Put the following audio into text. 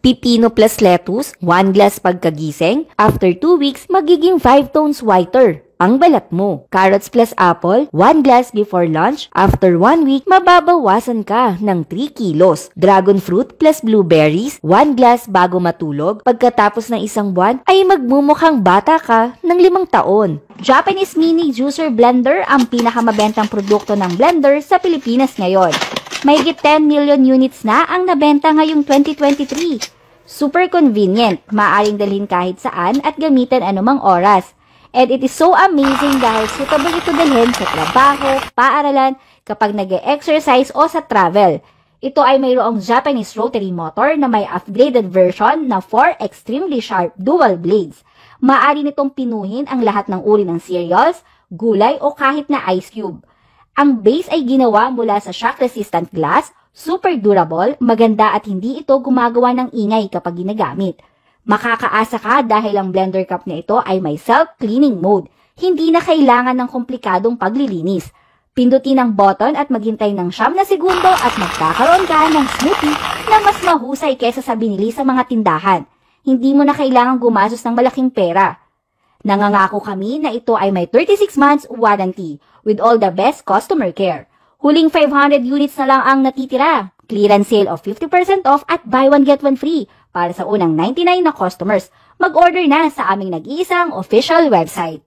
Pipino plus lettuce, 1 glass pagkagising. After 2 weeks, magiging 5 tones whiter ang balat mo. Carrots plus apple, 1 glass before lunch. After 1 week, mababawasan ka ng 3 kilos. Dragon fruit plus blueberries, 1 glass bago matulog. Pagkatapos ng 1 buwan, ay magmumukhang bata ka ng 5 taon. Japanese Mini Juicer Blender ang pinakamabentang produkto ng blender sa Pilipinas ngayon. Mahigit 10 million units na ang nabenta ngayong 2023. Super convenient, maaaring dalhin kahit saan at gamitin anumang oras. And it is so amazing dahil suitable ito dalhin sa trabaho, paaralan, kapag nag-exercise o sa travel. Ito ay mayroong Japanese rotary motor na may upgraded version na 4 extremely sharp dual blades. Maaari nitong pinuhin ang lahat ng uri ng cereals, gulay o kahit na ice cube. Ang base ay ginawa mula sa shock-resistant glass, super durable, maganda at hindi ito gumagawa ng ingay kapag ginagamit. Makakaasa ka dahil ang blender cup na ito ay may self-cleaning mode. Hindi na kailangan ng komplikadong paglilinis. Pindutin ang button at maghintay ng 9 na segundo at magkakaroon ka ng smoothie na mas mahusay kesa sa binili sa mga tindahan. Hindi mo na kailangang gumastos ng malaking pera. Nangangako kami na ito ay may 36 months warranty with all the best customer care. Huling 500 units na lang ang natitira. Clearance sale of 50% off at buy one get one free para sa unang 99 na customers. Mag-order na sa aming nag-iisang official website.